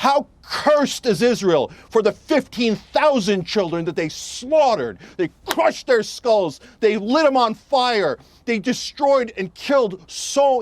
How cursed is Israel for the 15,000 children that they slaughtered. They crushed their skulls. They lit them on fire. They destroyed and killed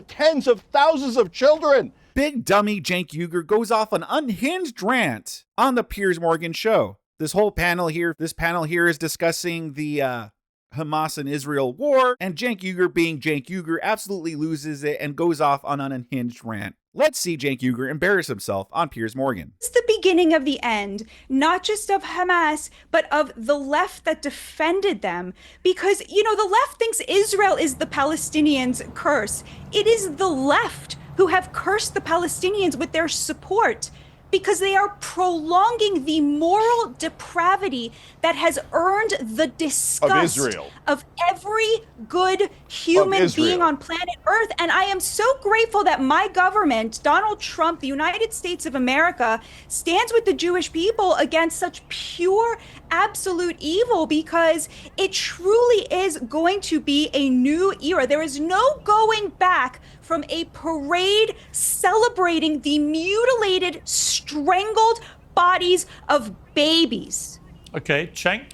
tens of thousands of children. Big dummy Cenk Uygur goes off an unhinged rant on the Piers Morgan show. This panel here is discussing the Hamas and Israel war, and Cenk Uygur, being Cenk Uygur, absolutely loses it and goes off on an unhinged rant. Let's see Cenk Uygur embarrass himself on Piers Morgan. It's the beginning of the end, not just of Hamas, but of the left that defended them. Because, the left thinks Israel is the Palestinians' curse. It is the left who have cursed the Palestinians with their support, because they are prolonging the moral depravity that has earned the disgust of every good human being on planet Earth. And I am so grateful that my government, Donald Trump, the United States of America, stands with the Jewish people against such pure, absolute evil, because it truly is going to be a new era. There is no going back from a parade celebrating the mutilated, strangled bodies of babies. Okay, Cenk?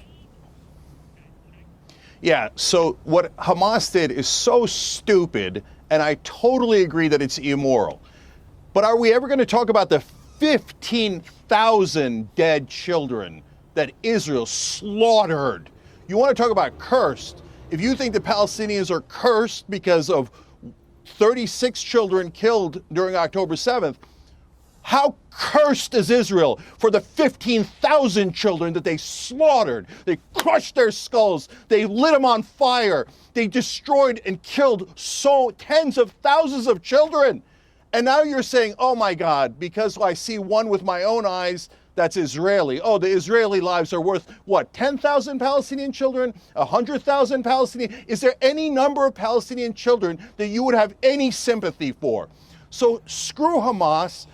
Yeah, so what Hamas did is so stupid, and I totally agree that it's immoral. But are we ever going to talk about the 15,000 dead children that Israel slaughtered? You want to talk about cursed? If you think the Palestinians are cursed because of 36 children killed during October 7th, how cursed is Israel for the 15,000 children that they slaughtered? They crushed their skulls. They lit them on fire. They destroyed and killed tens of thousands of children. And now you're saying, oh my God, because I see one with my own eyes, that's Israeli. Oh, the Israeli lives are worth, what, 10,000 Palestinian children? 100,000 Palestinian? Is there any number of Palestinian children that you would have any sympathy for? So screw Hamas,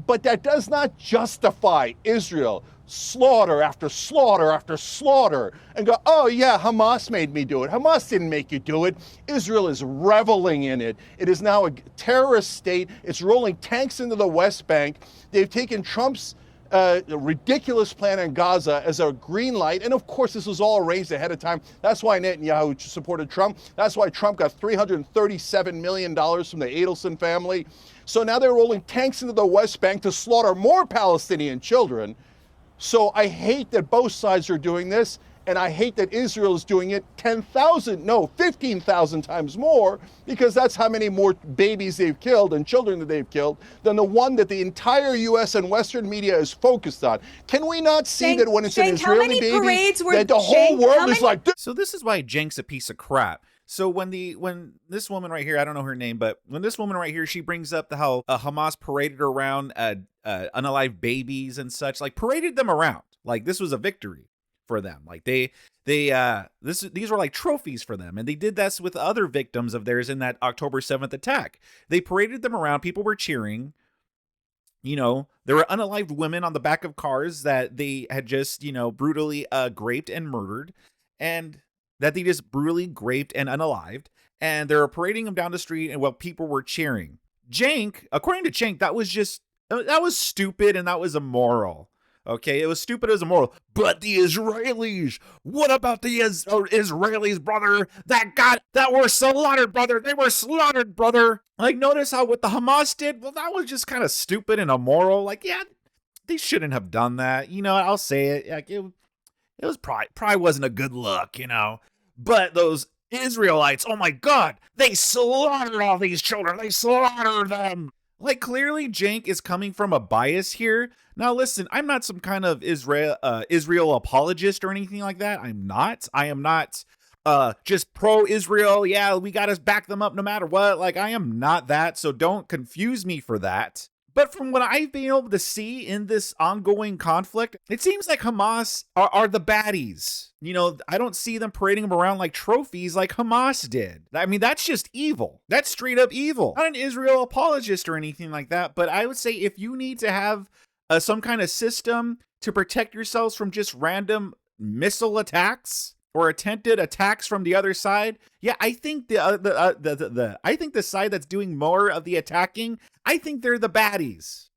but that does not justify Israel slaughter after slaughter after slaughter and go, oh yeah, Hamas made me do it. Hamas didn't make you do it. Israel is reveling in it. It is now a terrorist state. It's rolling tanks into the West Bank. They've taken Trump's ridiculous plan in Gaza as a green light. And of course, this was all arranged ahead of time. That's why Netanyahu supported Trump. That's why Trump got $337 million from the Adelson family. So now they're rolling tanks into the West Bank to slaughter more Palestinian children. So I hate that both sides are doing this. And I hate that Israel is doing it 15,000 times more, because that's how many more babies they've killed and children that they've killed than the one that the entire U.S. and Western media is focused on. Can we not see that when it's an Israeli baby, that the whole world is like this? So this is why Cenk's a piece of crap. So when this woman right here, I don't know her name, but when this woman right here, she brings up how Hamas paraded around unalive babies and such, like paraded them around, like this was a victory for them. Like these were like trophies for them. And they did this with other victims of theirs in that October 7th attack. They paraded them around. People were cheering. There were unalived women on the back of cars that they had just, brutally raped and murdered, and that they just brutally raped and unalived. And they were parading them down the street, and people were cheering. Cenk, according to Cenk, that was stupid and that was immoral. Okay, it was stupid as immoral. But the Israelis, what about the Israelis, brother, that were slaughtered, brother? They were slaughtered, brother. Like, notice how what the Hamas did? Well, that was just kind of stupid and immoral. Like, yeah, they shouldn't have done that. I'll say it. Like, it was probably wasn't a good look, But those Israelites, oh my God, they slaughtered all these children. They slaughtered them. Like, clearly Cenk is coming from a bias here. Now, listen, I'm not some kind of Israel apologist or anything like that. I'm not. I am not just pro-Israel. Yeah, we got to back them up no matter what. Like, I am not that. So don't confuse me for that. But from what I've been able to see in this ongoing conflict, it seems like Hamas are the baddies. I don't see them parading them around like trophies like Hamas did. I mean, that's just evil. That's straight up evil. Not an Israel apologist or anything like that, but I would say if you need to have some kind of system to protect yourselves from just random missile attacks or attempted attacks from the other side, yeah, I think I think the side that's doing more of the attacking, I think they're the baddies.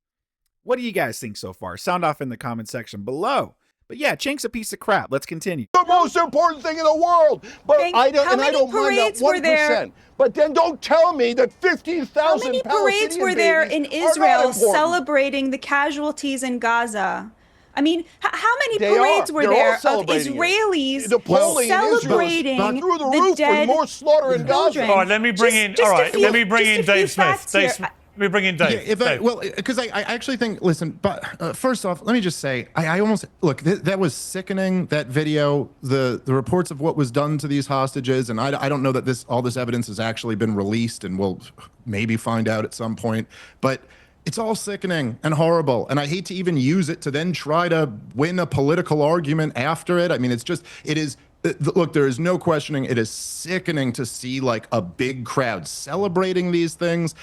What do you guys think so far? Sound off in the comment section below. But yeah, Cenk's a piece of crap. Let's continue. The most important thing in the world. But Cenk, I don't, how and I many don't mind that parades were 1%. there? But then don't tell me that 15,000 How many parades were there in Israel celebrating? celebrating the casualties in Gaza? I mean, how many They parades are. were They're all there of celebrating it. Israelis The polling in Israel is celebrating through the the roof dead with more slaughter in Gaza. children? All right, let me bring in. Just All a right, few- let me bring just in a few Dave Smith. facts here. Let me bring in Dave. Yeah, Dave. well, because I actually think, listen, but first off, let me just say, I almost, look, that was sickening, that video, the reports of what was done to these hostages, and I don't know that all this evidence has actually been released, and we'll maybe find out at some point, but it's all sickening and horrible, and I hate to even use it to then try to win a political argument after it. I mean, it is, look, there is no questioning. It is sickening to see like a big crowd celebrating these things.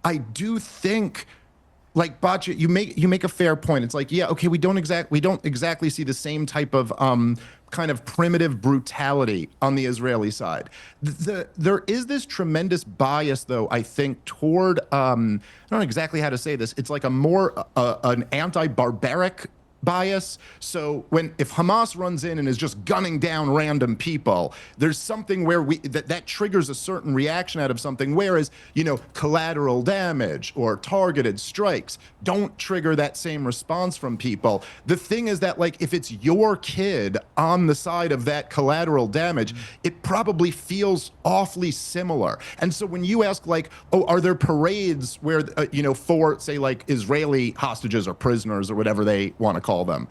I do think, like Batya, you make a fair point. It's like, yeah, okay, we don't exactly see the same type of kind of primitive brutality on the Israeli side. There is this tremendous bias, though, I think, toward I don't know exactly how to say this. It's like a more an anti-barbaric bias. So if Hamas runs in and is just gunning down random people, there's something where that triggers a certain reaction out of something, whereas, collateral damage or targeted strikes don't trigger that same response from people. The thing is that, like, if it's your kid on the side of that collateral damage, it probably feels awfully similar. And so when you ask, like, oh, are there parades where for, say, like, Israeli hostages or prisoners or whatever they want to call them?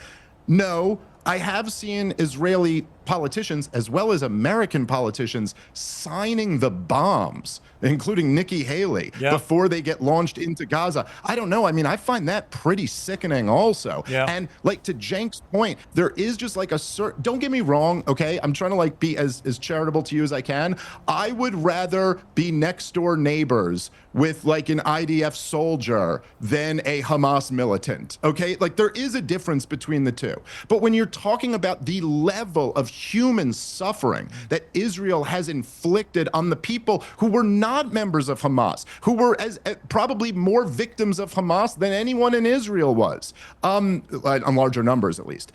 No, I have seen Israeli politicians as well as American politicians signing the bombs, including Nikki Haley, before they get launched into Gaza. I don't know. I mean, I find that pretty sickening also. Yeah. And like, to Cenk's point, there is just like a certain, don't get me wrong, okay? I'm trying to like be as charitable to you as I can. I would rather be next door neighbors with like an IDF soldier than a Hamas militant, okay? Like, there is a difference between the two. But when you're talking about the level of human suffering that Israel has inflicted on the people who were not members of Hamas, who were probably more victims of Hamas than anyone in Israel was, on larger numbers at least.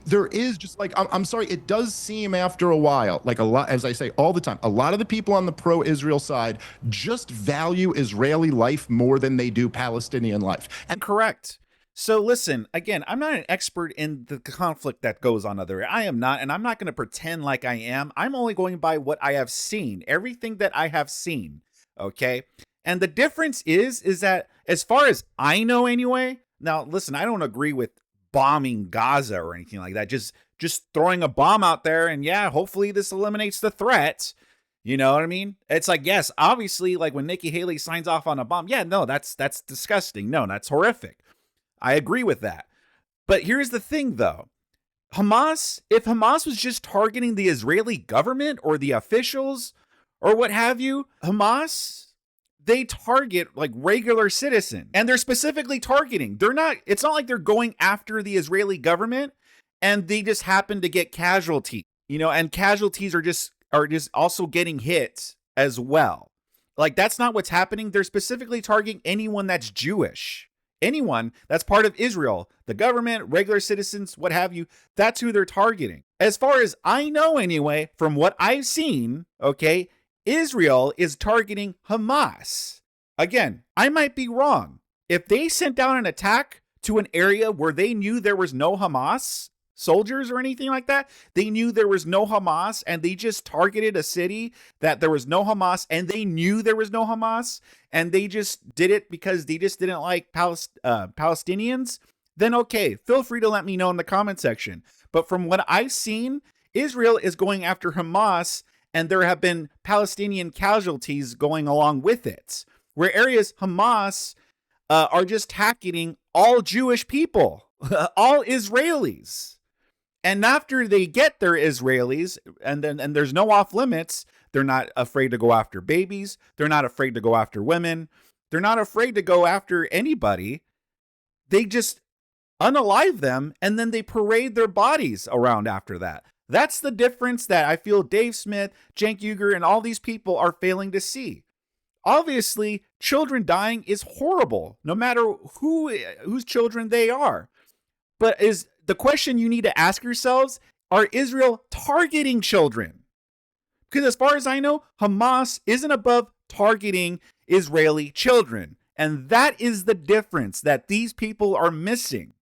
There is just like, I'm sorry, it does seem after a while, like a lot, as I say all the time, a lot of the people on the pro-Israel side just value Israeli life more than they do Palestinian life. And correct. So listen, again, I'm not an expert in the conflict that goes on there. I am not, and I'm not going to pretend like I am. I'm only going by what I have seen, everything that I have seen, okay? And the difference is that as far as I know anyway, now listen, I don't agree with bombing Gaza or anything like that. Just throwing a bomb out there and yeah, hopefully this eliminates the threat. You know what I mean? It's like, yes, obviously, like when Nikki Haley signs off on a bomb, yeah, no, that's disgusting. No, that's horrific. I agree with that. But here's the thing, though. If Hamas was just targeting the Israeli government or the officials or what have you, Hamas, they target like regular citizens. And they're specifically targeting. It's not like they're going after the Israeli government and they just happen to get casualties, and casualties are just also getting hit as well. Like, that's not what's happening. They're specifically targeting anyone that's Jewish. Anyone that's part of Israel, the government, regular citizens, what have you, that's who they're targeting. As far as I know anyway, from what I've seen, okay, Israel is targeting Hamas. Again, I might be wrong. If they sent down an attack to an area where they knew there was no Hamas soldiers or anything like that, they knew there was no Hamas and they just targeted a city that there was no Hamas and they knew there was no Hamas and they just did it because they just didn't like Palestinians, then okay, feel free to let me know in the comment section. But from what I've seen, Israel is going after Hamas and there have been Palestinian casualties going along with it, where areas Hamas are just targeting all Jewish people, all Israelis. And after they get their Israelis, and there's no off limits, they're not afraid to go after babies. They're not afraid to go after women. They're not afraid to go after anybody. They just unalive them, and then they parade their bodies around after that. That's the difference that I feel Dave Smith, Cenk Uygur, and all these people are failing to see. Obviously, children dying is horrible, no matter whose children they are. But is the question you need to ask yourselves, are Israel targeting children? Because as far as I know, Hamas isn't above targeting Israeli children. And that is the difference that these people are missing.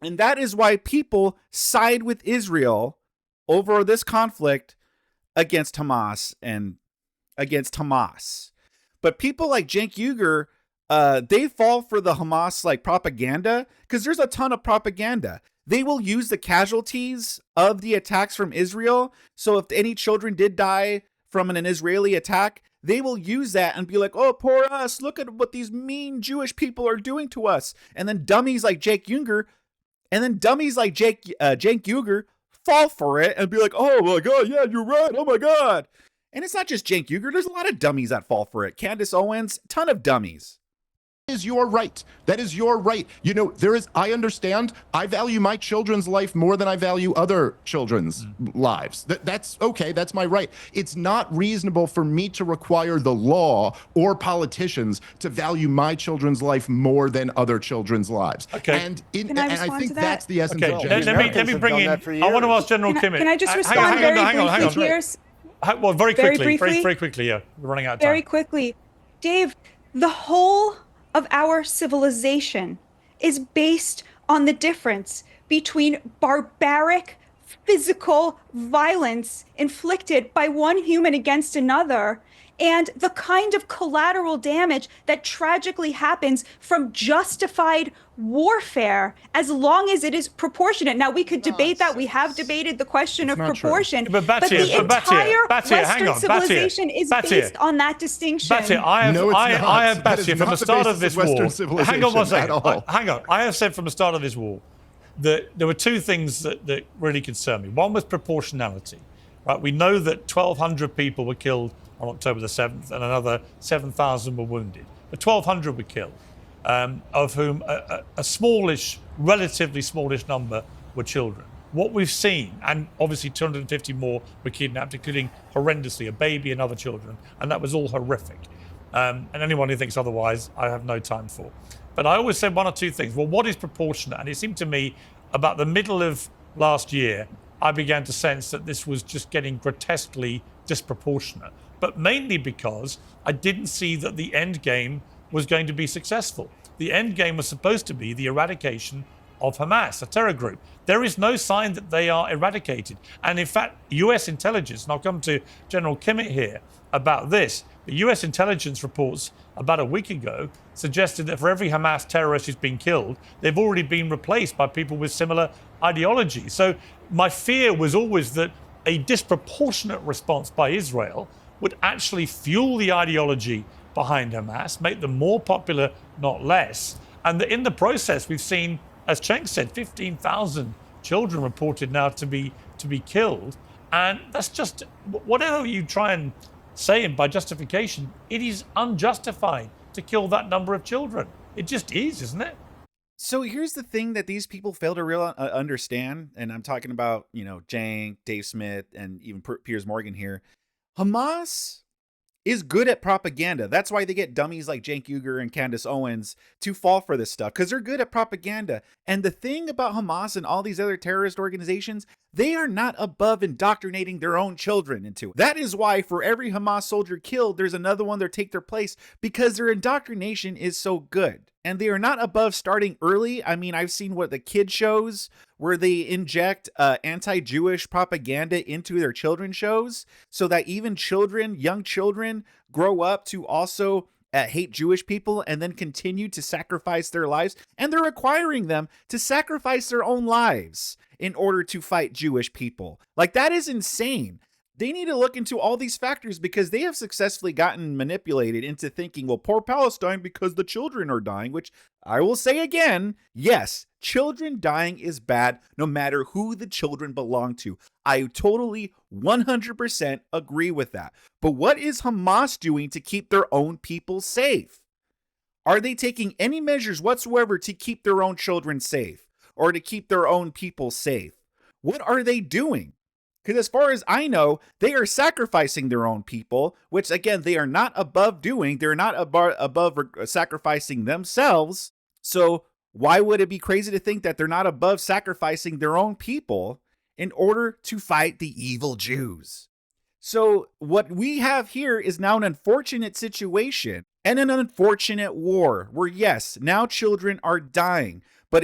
And that is why people side with Israel over this conflict against Hamas and against Hamas. But people like Cenk Uygur, they fall for the Hamas like propaganda because there's a ton of propaganda. They will use the casualties of the attacks from Israel. So if any children did die from an Israeli attack, they will use that and be like, oh, poor us. Look at what these mean Jewish people are doing to us. And then dummies like Cenk Uygur fall for it and be like, oh my God, yeah, you're right. Oh my God. And it's not just Cenk Uygur. There's a lot of dummies that fall for it. Candace Owens, ton of dummies. That is your right. That is your right. You know, I understand. I value my children's life more than I value other children's lives. That's okay. That's my right. It's not reasonable for me to require the law or politicians to value my children's life more than other children's lives. Okay. And I I think to that? that's the essence Okay, of let me bring in. I want to ask General Kimmett. Can I just respond hang on, very briefly, Piers? Well, very quickly. briefly? Very quickly, yeah. We're running out of time. Very quickly. Dave, the whole of our civilization is based on the difference between barbaric physical violence inflicted by one human against another and the kind of collateral damage that tragically happens from justified warfare, as long as it is proportionate. Now, we could debate that. We have debated the question of proportion, but the entire Western civilization is based on that distinction. Batia, I have Batia from the start of this war. Hang on one second. Hang on. I have said from the start of this war that there were two things that really concern me. One was proportionality. Right? We know that 1,200 people were killed on October the 7th, and another 7,000 were wounded. But 1,200 were killed, of whom a smallish, relatively smallish number were children. What we've seen, and obviously 250 more were kidnapped, including horrendously a baby and other children, and that was all horrific. And anyone who thinks otherwise, I have no time for. But I always said one or two things. Well, what is proportionate? And it seemed to me about the middle of last year, I began to sense that this was just getting grotesquely disproportionate. But mainly because I didn't see that the end game was going to be successful. The end game was supposed to be the eradication of Hamas, a terror group. There is no sign that they are eradicated. And in fact, US intelligence, and I'll come to General Kimmett here about this, the US intelligence reports about a week ago suggested that for every Hamas terrorist who's been killed, they've already been replaced by people with similar ideology. So my fear was always that a disproportionate response by Israel would actually fuel the ideology behind Hamas, make them more popular, not less. And that in the process, we've seen, as Cenk said, 15,000 children reported now to be killed. And that's just, whatever you try and say by justification, it is unjustified to kill that number of children. It just is, isn't it? So here's the thing that these people fail to understand, and I'm talking about, Cenk, Dave Smith, and even Piers Morgan here. Hamas is good at propaganda. That's why they get dummies like Cenk Uygur and Candace Owens to fall for this stuff, because they're good at propaganda. And the thing about Hamas and all these other terrorist organizations, they are not above indoctrinating their own children into it. That is why for every Hamas soldier killed, there's another one that take their place, because their indoctrination is so good. And they are not above starting early. I mean, I've seen what the kid shows where they inject anti-Jewish propaganda into their children's shows so that even children, young children, grow up to also hate Jewish people and then continue to sacrifice their lives. And they're requiring them to sacrifice their own lives in order to fight Jewish people. Like, that is insane. They need to look into all these factors because they have successfully gotten manipulated into thinking, well, poor Palestine because the children are dying, which I will say again, yes, children dying is bad no matter who the children belong to. I totally 100% agree with that. But what is Hamas doing to keep their own people safe? Are they taking any measures whatsoever to keep their own children safe or to keep their own people safe? What are they doing? Because as far as I know, they are sacrificing their own people, which again, they are not above doing. They're not above sacrificing themselves. So why would it be crazy to think that they're not above sacrificing their own people in order to fight the evil Jews? So what we have here is now an unfortunate situation and an unfortunate war where, yes, now children are dying. But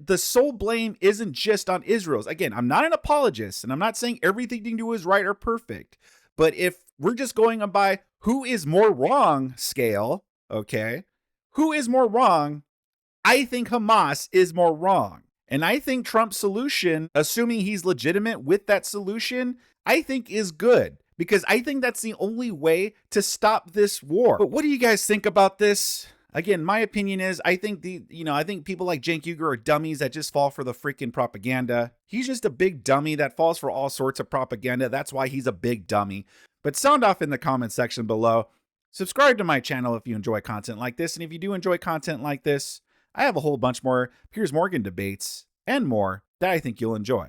the sole blame isn't just on Israel's. Again, I'm not an apologist, and I'm not saying everything you do is right or perfect. But if we're just going by who is more wrong scale, okay, who is more wrong? I think Hamas is more wrong. And I think Trump's solution, assuming he's legitimate with that solution, I think is good. Because I think that's the only way to stop this war. But what do you guys think about this? Again, my opinion is I think people like Cenk Uygur are dummies that just fall for the freaking propaganda. He's just a big dummy that falls for all sorts of propaganda. That's why he's a big dummy. But sound off in the comment section below. Subscribe to my channel if you enjoy content like this. And if you do enjoy content like this, I have a whole bunch more Piers Morgan debates and more that I think you'll enjoy.